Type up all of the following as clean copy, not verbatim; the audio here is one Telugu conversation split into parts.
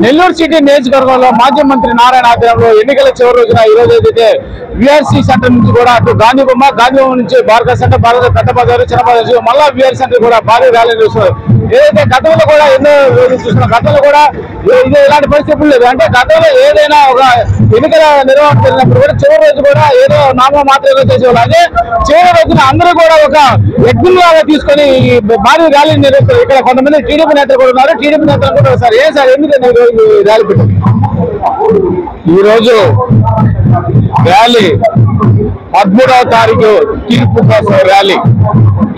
నెల్లూరు సిటీ నియోజకవర్గంలో మాజీ మంత్రి నారాయణ ఆధ్వర్యంలో ఎన్నికల చివరి రోజున ఈ రోజు అయితే విఆర్సీ సెంటర్ నుంచి కూడా అటు గాంధీబొమ్మ నుంచి భారత సెంటర్ పెద్ద బజారు చిన్న బజారు మళ్ళా విఆర్ సెంటర్ కూడా భారీ ర్యాలీ చూస్తున్నారు. ఏదైతే గతంలో కూడా ఎన్నో రోజులు చూస్తున్నాం, గతంలో కూడా ఇలాంటి పరిస్థితులు లేదు. అంటే గతంలో ఏదైనా ఒక ఎన్నికల నిర్వహణ జరిగినప్పుడు కూడా చివరి రోజు కూడా ఏదో నామ మాత్రమే చేసేవాళ్ళు. అదే చివరి రోజున అందరూ కూడా ఒక యజ్ఞం లాగా తీసుకొని భారీ ర్యాలీ నిర్వహిస్తారు. ఇక్కడ కొంతమంది టీడీపీ నేతలు కూడా ఉన్నారు. టీడీపీ నేతలు కూడా సార్ ఏం సార్ ఎందుకంటే ర్యాలీ పెట్టారు? ఈరోజు ర్యాలీ 13వ తారీఖు తీర్పు కోసం ర్యాలీ.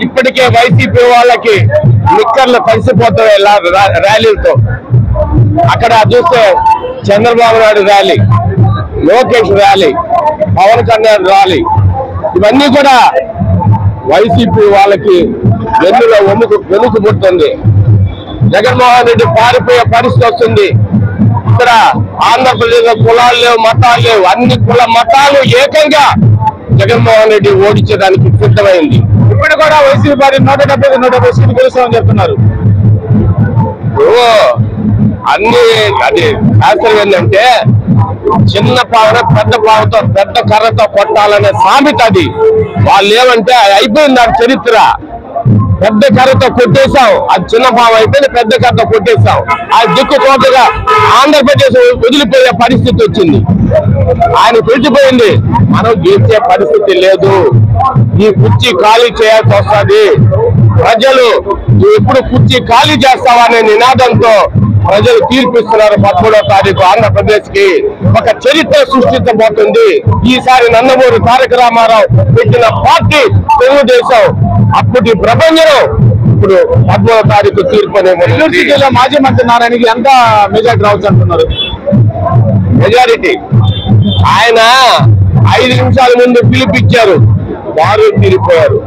ఇప్పటికే వైసీపీ వాళ్ళకి నిక్కర్లు కలిసిపోతాయి ర్యాలీలతో. అక్కడ చూస్తే Chandrababu Naidu rally, Lokesh rally, Pawan Kalyan rally, ఇవన్నీ కూడా వైసీపీ వాళ్ళకి వెన్నులో వెనుక పుడుతుంది. జగన్మోహన్ రెడ్డి పారిపోయే పరిస్థితి వస్తుంది. ఇక్కడ ఆంధ్రప్రదేశ్ లో కులాలు లేవు, మతాలు లేవు, అన్ని కుల మతాలు ఏకంగా జగన్మోహన్ రెడ్డి ఓడించడానికి సిద్ధమైంది. ఇప్పుడు కూడా వైసీపీ పార్టీ 170 సీట్లు గెలుస్తామని చెప్తున్నారు. అన్ని అది శాస్త్రం ఏంటంటే చిన్న పావున పెద్ద పావుతో పెద్ద కర్రతో కొట్టాలనే సామెత. అది వాళ్ళు ఏమంటే అయిపోయింది దాని చరిత్ర. పెద్ద కర్రతో కొట్టేశాం, అది చిన్న పాము అయిపోయింది, పెద్ద కర్రతో కొట్టేశాం. ఆ దిక్కు తోటగా ఆంధ్రప్రదేశ్ వదిలిపోయే పరిస్థితి వచ్చింది. ఆయన తెలిసిపోయింది మనం గెలిచే పరిస్థితి లేదు, ఈ కుర్చీ ఖాళీ చేయాల్సి వస్తుంది. ప్రజలు ఎప్పుడు కుర్చీ ఖాళీ చేస్తావా అనే నినాదంతో ప్రజలు తీర్పిస్తున్నారు. 13వ తారీఖు ఆంధ్రప్రదేశ్ కి ఒక చరిత్ర సృష్టించబోతుంది. ఈసారి నందమూరి తారక రామారావు పెట్టిన పార్టీ తెలుగుదేశం. అప్పటి ప్రపంచం ఇప్పుడు 13వ తారీఖు తీర్పు అనేది. మాజీ మంత్రి నారాయణకి ఎంత మెజారిటీ రావచ్చు అంటున్నారు? మెజారిటీ ఆయన 5 నిమిషాల ముందు పిలిపించారు, వారు తీరిపోయారు.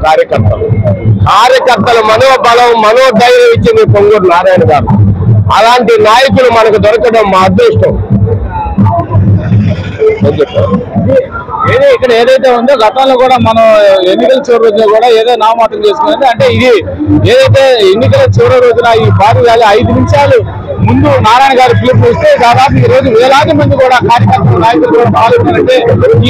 కార్యకర్తల మనోబలం మనోధైర్యం ఇచ్చింది పొంగూరు నారాయణ గారు. అలాంటి నాయకులు మనకు దొరకడం మా అదృష్టం. ఇక్కడ ఏదైతే ఉందో గతంలో కూడా మనం ఎన్నికల చివరి రోజున కూడా ఏదో నామమాత్రం చేసుకున్నది. అంటే ఇది ఏదైతే ఎన్నికల చివరి రోజున ఈ భారీ ర్యాలీ 5 నిమిషాలు ముందు నారాయణ గారు పిలుపు ఇస్తే దాదాపు ఈ రోజు వేలాది మంది కూడా కార్యకర్తలు నాయకులు కూడా పాల్గొన్నారంటే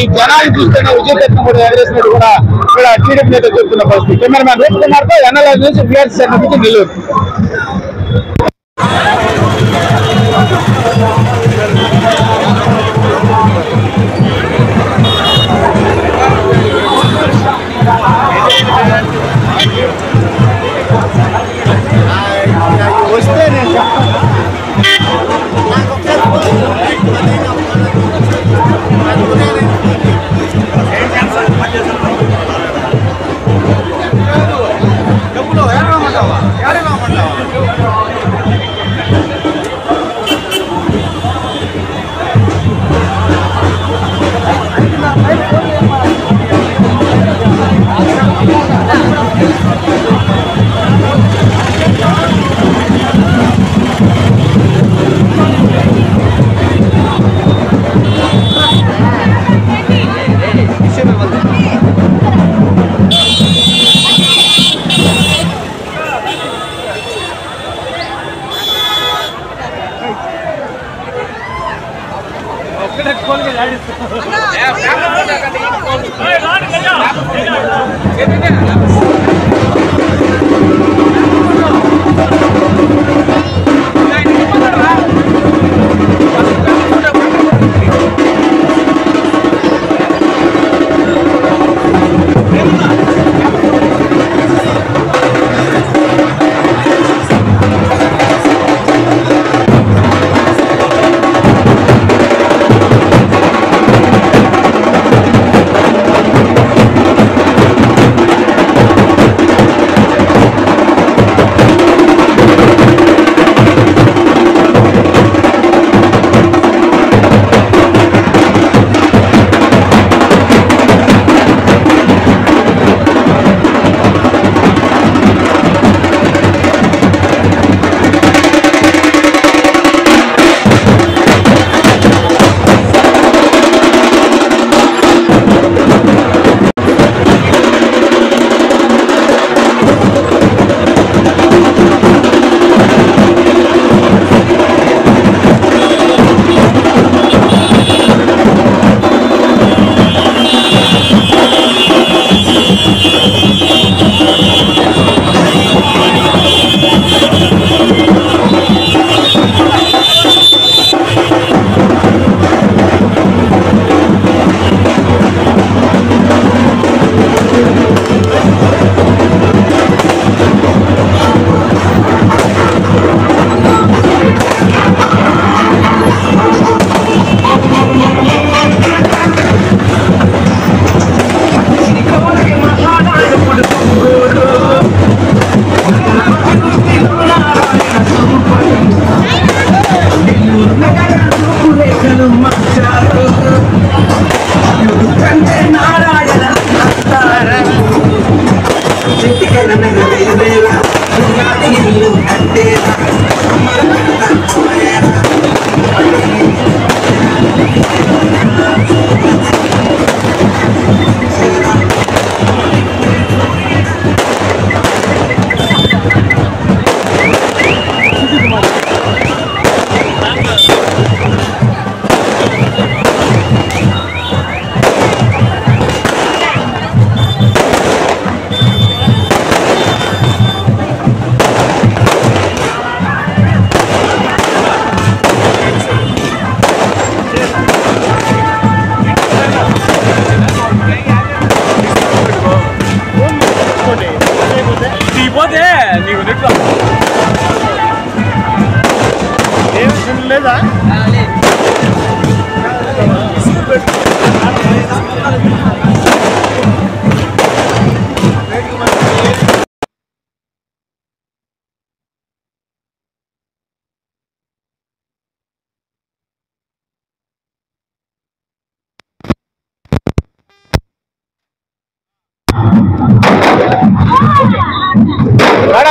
ఈ జనాలు చూస్తున్న విజయతత్వం కూడా ఎగరేసినట్టు కూడా ఇక్కడ టీడీపీ నేత చెప్తున్న పరిస్థితి. కెమెరామ్యాన్ రూప్ కుమార్ తో ఎన్ఎల్ఐ నుంచి విఆర్సీ సెంటర్ నుంచి నెల్లూరు.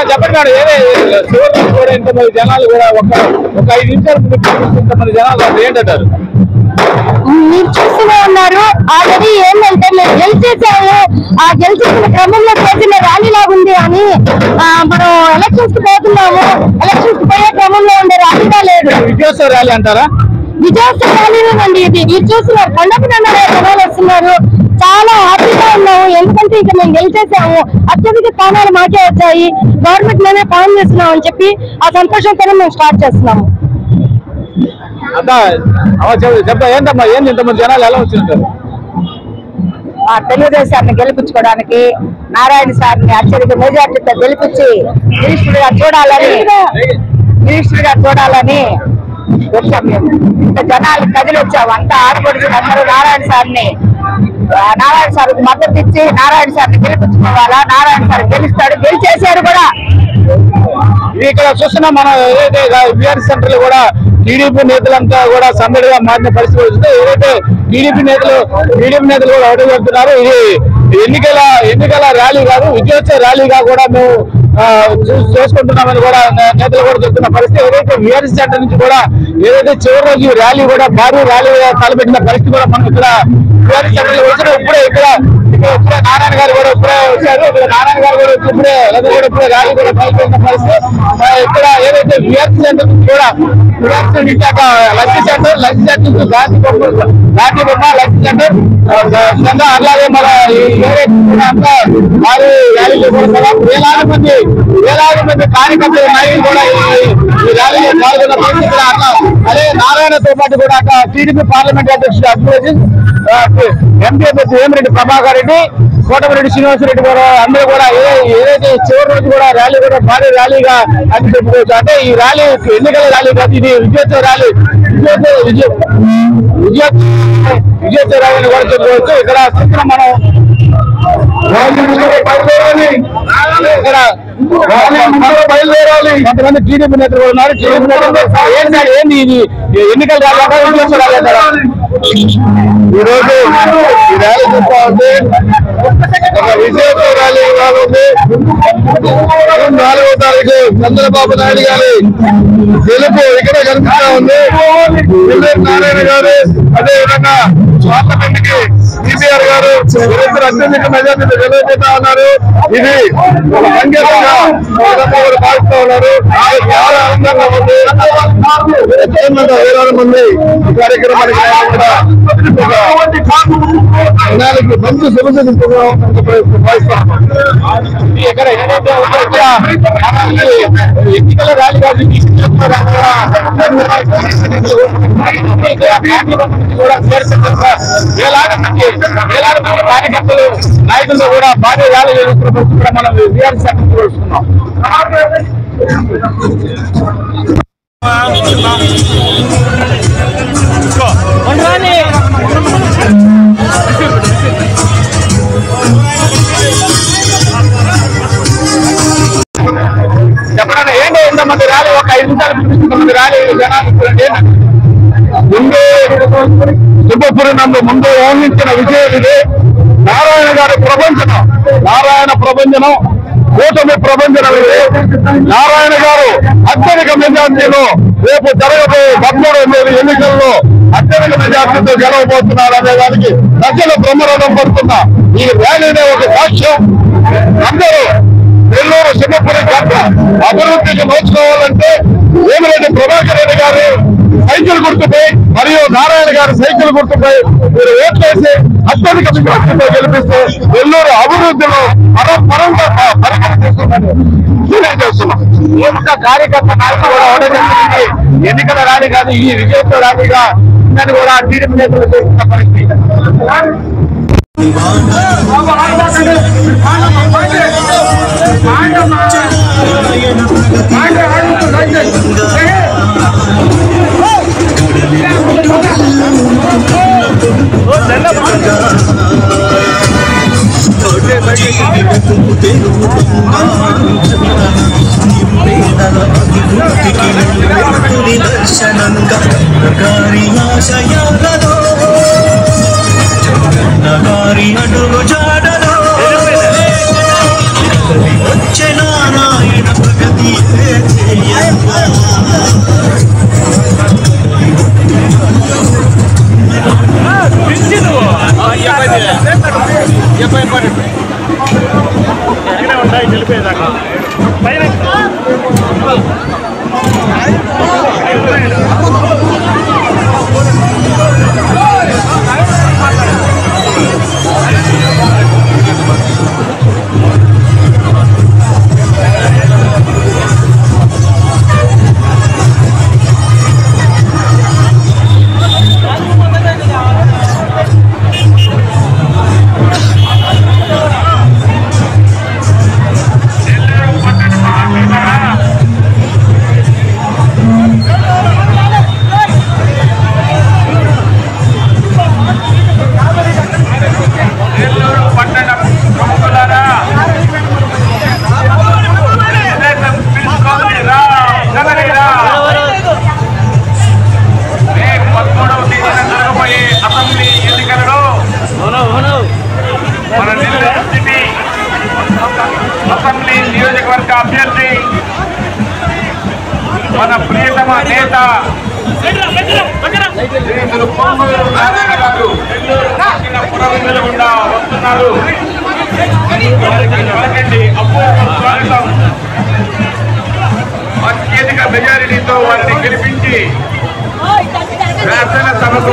చెప్పండి మేడం, శివరాత్రి కూడా ఇంతమంది జనాలు కూడా ఒక 5 నిమిషాలు ఇంతమంది జనాలు ఏంటంటారు? మీరు చూస్తూనే ఉన్నారు. ఆల్రెడీ ఏంటంటే మేము గెలిచేసాము, ఆ గెలిచేసిన క్రమంలో చేసిన ర్యాలీ లాగా ఉంది అని మనం ఎలక్షన్స్ కి పోతున్నాము. ఎలక్షన్స్ కి పోయే క్రమంలో ఉండే ర్యాలీగా లేదు. విజయోత్సవ ర్యాలీ అంటారా? విజయోత్సవ ర్యాలీనేనండి ఇది. మీరు చూస్తున్నారు, పండగ జనాలు వస్తున్నారు. చాలా హ్యాపీగా ఉన్నాము, ఎందుకంటే ఇక మేము గెలిచేసాము. అత్యధిక స్థానాలు మాకే వచ్చాయి, గవర్నమెంట్ మేమే ఫామ్ చేస్తున్నాం అని చెప్పి ఆ సంతోషంతోనే మేము స్టార్ట్ చేస్తున్నాము. చెప్తా ఏంటమ్మా, ఏంది ఇంతమంది జనాలు ఎలా వచ్చింటారు? తెలుగుదేశాన్ని గెలిపించుకోవడానికి నారాయణ సార్ని అత్యధిక మెజార్టీతో గెలిపించి మినిస్టర్గా చూడాలని వచ్చాం. మేము ఇంత జనాలు కదిలి వచ్చాము, అంతా ఆడపడుచు అందరూ నారాయణ సార్కి మద్దతు ఇచ్చి నారాయణ సార్ని గెలిపించుకోవాలా. నారాయణ సార్ గెలుస్తాడు, గెలిచేశారు కూడా. ఇక్కడ చూస్తున్నా మనం ఏదైతే విఆర్ సెంటర్ లో కూడా టీడీపీ నేతలంతా కూడా సందడిగా మారిన పరిస్థితి వస్తుంది. ఏదైతే టీడీపీ నేతలు కూడా అడుగు పెడుతున్నారు. ఇది ఎన్నికల ర్యాలీ కాదు, విజయోత్సవ ర్యాలీగా కూడా మేము చేసుకుంటున్నామని కూడా నేతలు కూడా చెప్తున్న పరిస్థితి. ఏదైతే విఆర్ సెంటర్ నుంచి కూడా ఏదైతే చివరి రోజు ర్యాలీ కూడా భారీ ర్యాలీగా తలపెట్టిన పరిస్థితి కూడా మనం ఇక్కడ విఆర్ సెంటర్ లో వచ్చిన ఇప్పుడే నారాయణ గారు కూడా ఇప్పుడే వచ్చారు. ఇక్కడ నారాయణ గారు కూడా వచ్చి ఇప్పుడే ర్యాలీ కూడా తలపెట్టిన పరిస్థితి. ఇక్కడ ఏదైతే విఆర్ సెంటర్ నుంచి కూడా లంచ్ సెంటర్ నుంచి గాంధీ బొమ్మ లంచ్ సెంటర్ అలాగే మన అంతా భారీ ర్యాలీ చేసుకోవడం వేలాది మంది కార్యకర్తలు నాయకులు కూడా ఈ ర్యాలీలో పాల్గొన్న పరిస్థితి. అదే నారాయణతో పాటు కూడా టీడీపీ పార్లమెంట్ అధ్యక్షుడు అభివృద్ధి ఎంపీ అభ్యర్థి వేమిరెడ్డి ప్రభాకర్ రెడ్డి, కోటమిరెడ్డి శ్రీనివాసరెడ్డి కూడా అందరూ కూడా ఏదైతే చివరి రోజు కూడా ర్యాలీ కూడా భారీ ర్యాలీగా అని చెప్పుకోవచ్చు. అంటే ఈ ర్యాలీ ఎన్నికల ర్యాలీ కాదు, ఇది విజయోత్సవ ర్యాలీ. విజయోత్సవ ర్యాలీని కూడా చెప్పుకోవచ్చు. ఇక్కడ చూసిన మనం బయలుదేరాలి. కొంతమంది టీడీపీ నేతలు కూడా ఉన్నారు. టీడీపీ నేతలు ఏంది ఇది ఎన్నికల ర్యాలీ? ఈ రోజు ఈ ర్యాలీ చూస్తా ఉంది, ఒక విజయోత్సవ ర్యాలీ ఉంది. 4వ తారీఖు చంద్రబాబు నాయుడు గారి గెలుపు ఇక్కడ కనిపిస్తా ఉంది. నారాయణ గారు, అదేవిధంగా పార్లమెంట్కి సిపిఆర్ గారు అత్యధిక మెజార్టీతో గెలవబోతా ఉన్నారు. ఇది ఒక సంకేతంగా భావిస్తా ఉన్నారు. చాలా ఆనందంగా ఉంది. వేలాది మంది ఈ కార్యక్రమానికి జనాలకి మంచి సమస్య భావిస్తా ఇక్కడ ఎన్నికల ర్యాలీ కాదు, వేలాది మంది కార్యకర్తలు నాయకులతో కూడా భారీ ర్యాలీ చేస్తున్న పరిస్థితి కూడా మనం విఆర్ సెంటర్ చూస్తున్నాం. చెప్పండి ఏంటి ఇంతమంది ర్యాలీ, ఒక 5 నిమిషాలు ర్యాలీ జనాలు ముందు ముందు ఊహించిన విజయం ఇది. నారాయణ గారి నారాయణ ప్రభంజనం కూటమి ప్రపంచం నారాయణ గారు అత్యధిక మెజార్టీలో రేపు జరగబోయే 13వ ఎన్నికల్లో అత్యధిక మెజార్టీతో గెలవబోతున్నారు అనే దానికి ప్రజలు బ్రహ్మరథం పడుతున్నా ఈ ర్యాలీనే ఒక సాక్ష్యం. అందరూ నెల్లూరు సింహపురి గడ్డ అభివృద్ధికి నోచుకోవాలంటే వేమిరెడ్డి ప్రభాకర్ రెడ్డి గారు సైకిల్ గుర్తుపై మరియు నారాయణ గారి సైకిల్ గుర్తుపై మీరు ఓట్లేసి అత్యధిక మెజార్టీతో గెలిపిస్తే నెల్లూరు అభివృద్ధిలో పరంగా పరిగణ చేస్తుందని తెలియజేస్తున్నాం. కార్యకర్త నాయకులు కూడా ఓడగలిగింది ఎన్నికల ర్యాలీ కాదు, ఈ విజయంతో ర్యాలీగా ఉందని కూడా టీడీపీ నేతలు చేస్తున్న పరిస్థితి. నగారి అడుగు జాడలో వచ్చే నారాయణ ప్రగతి ఉంటాయి తెలిపేదాకా అసెంబ్లీ నియోజకవర్గ అభ్యర్థి మన ప్రియతమ నేత పురవెందుల గుండా వస్తున్నారు. స్వాగతం. అత్యధిక మెజారిటీతో వారిని గెలిపించి శాసనసభకు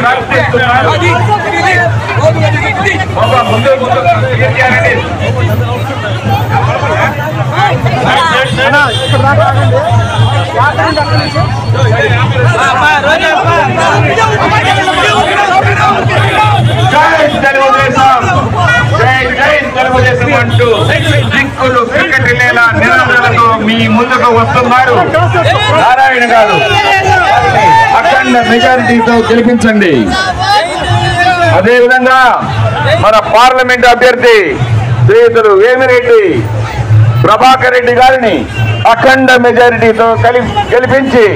ప్రార్థిస్తున్నారు. తెలుగుదేశం అంటూ దిక్కులు పిక్కటిల్లేలా నిరంతరతో మీ ముందుకు వస్తున్నారు. నారాయణ గారు అఖండ మెజారిటీతో గెలిపించండి. అదేవిధంగా మన పార్లమెంట్ అభ్యర్థి శ్రీయుతులు వేమిరెడ్డి ప్రభాకర్ రెడ్డి గారిని అఖండ మెజారిటీతో గెలిపించి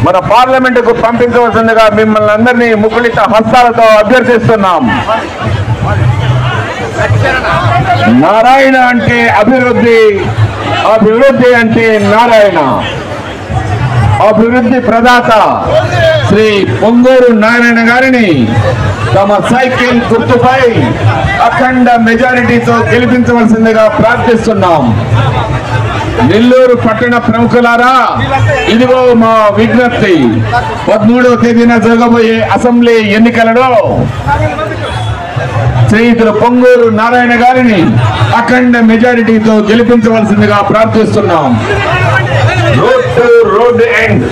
మన పార్లమెంటుకు పంపించవలసిందిగా మిమ్మల్ని అందరినీ ముకుళిత హస్తాలతో అభ్యర్థిస్తున్నాం. నారాయణ అంటే అభివృద్ధి, అభివృద్ధి అంటే నారాయణ. అభివృద్ధి ప్రదాత శ్రీ పొంగూరు నారాయణ గారిని తమ సైకిల్ గుర్తుపై అఖండ మెజారిటీతో గెలిపించవలసిందిగా ప్రార్థిస్తున్నాం. నెల్లూరు పట్టణ ప్రముఖులారా, ఇదిగో మా విజ్ఞప్తి. 13వ తేదీన జరగబోయే అసెంబ్లీ ఎన్నికలలో శ్రీయుతులు పొంగూరు నారాయణ గారిని అఖండ మెజారిటీతో గెలిపించవలసిందిగా ప్రార్థిస్తున్నాం. Road end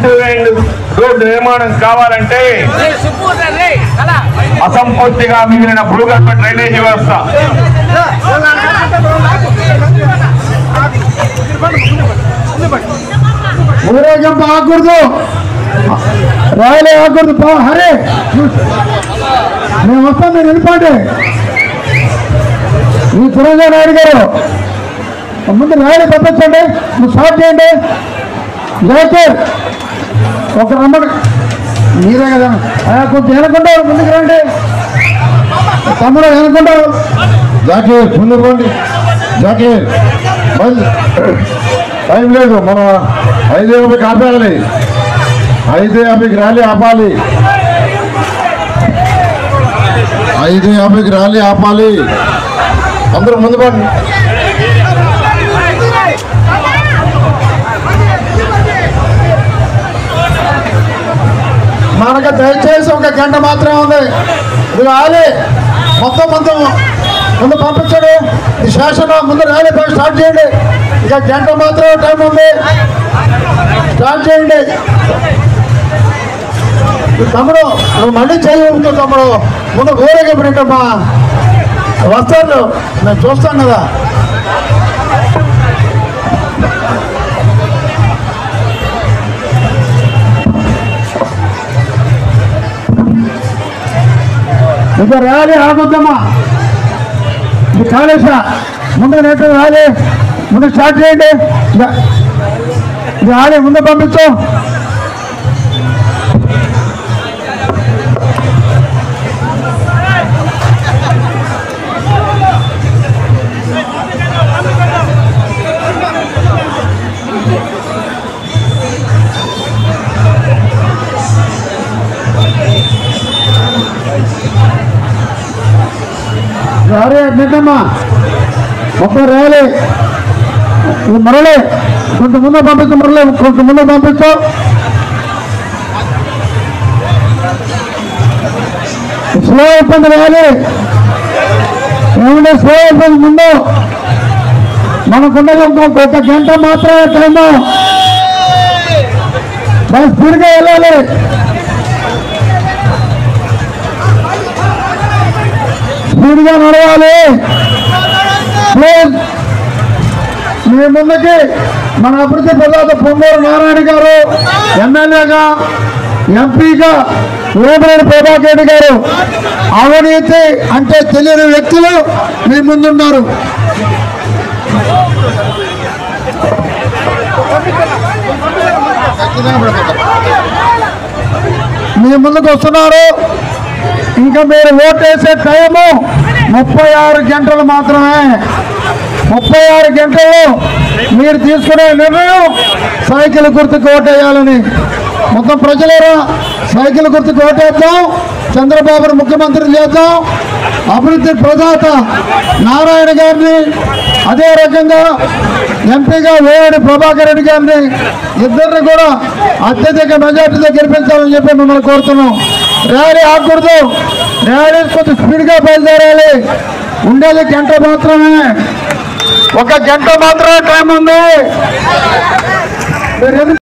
to end road నిర్మాణం కావాలంటే అసంపూర్తిగా మిగిలిన భూగర్భ డ్రైనేజీ వ్యవస్థ, ఊరేగింపు ఆకూడదు, రాయలే ఆకూడదు. హరే మేము వస్తాం, మీరు వెళ్ళిపోండి. ఈ పురంగా నాయుడు గారు ముందు రాయలే పంపించండి, నువ్వు స్టార్ట్ చేయండి. జయకర్ ఒక రమ్మని మీరే కదా కొంచెం వెనకుంటారు, ముందుకు రండి తమ్ముడు, వెనకుంటారు. జాకీర్ ముందుకు రండి, జాకీర్ టైం లేదు, మనం 5:50కి ఆపాలి, 5:50కి ర్యాలీ ఆపాలి, 5:50కి ర్యాలీ ఆపాలి. అందరూ ముందు పడండి. మనకు దయచేసి 1 గంట మాత్రమే ఉంది. ఇది ర్యాలీ మొత్తం ముందు పంపించండి. ఈ శాసన ముందు ర్యాలీ స్టార్ట్ చేయండి. ఇక గంట మాత్రమే టైం ఉంది, స్టార్ట్ చేయండి. తమ్ముడు నువ్వు మళ్ళీ చేయవచ్చు తమ్ముడు, ముందు వేరేగా పెట్టమ్మా, వస్తారు నేను చూస్తాను కదా. ఇంకా ర్యాలీ ఆగొద్దమ్మా, ఇది కాళేశా ముందు నెట్టు ర్యాలీ ముందు స్టార్ట్ చేయండి. ర్యాలీ ముందు పంపించు. ర్యాలీ నిన్నమ్మా మొత్తం ర్యాలీ మురళి కొంచెం ముందు పంపించు, మురళి కొంచెం ముందు పంపించు. స్లో అయిపోయింది ర్యాలీ, ఏమంటే స్లో అయిపోయింది. ముందు మనకున్నది 1 గంట మాత్రమే టైము, బాగా స్పీడ్గా వెళ్ళాలి. స్పీడ్గా నడవాలి. మీ ముందుకి మన అభివృద్ధి ప్రదాత పొంగూరు నారాయణ గారు, ఎమ్మెల్యేగా ఎంపీగా వేమిరెడ్డి ప్రభాకర్ రెడ్డి గారు, అవినీతి అంటే తెలియని వ్యక్తులు మీ ముందున్నారు. మీ ముందుకు వస్తున్నారు. ఇంకా మీరు ఓటేసే టైము 36 గంటలు మాత్రమే. 36 గంటల్లో మీరు తీసుకునే నిర్ణయం సైకిల్ గుర్తుకు ఓటేయాలని. మొత్తం ప్రజలేరా సైకిల్ గుర్తుకు ఓటేద్దాం, చంద్రబాబును ముఖ్యమంత్రి చేద్దాం, అభివృద్ధి ప్రదాత నారాయణ గారిని, అదే రకంగా ఎంపీగా వేమిరెడ్డి ప్రభాకర్ రెడ్డి గారిని, ఇద్దరిని కూడా అత్యధిక మెజార్టీతో గెలిపించాలని చెప్పి మిమ్మల్ని కోరుతున్నాం. ర్యాలీ ఆగకూడదు, ర్యాలీ కొంచెం స్పీడ్గా బయలుదేరాలి. ఉండేది గంట మాత్రమే, 1 గంట మాత్రమే టైం ఉంది.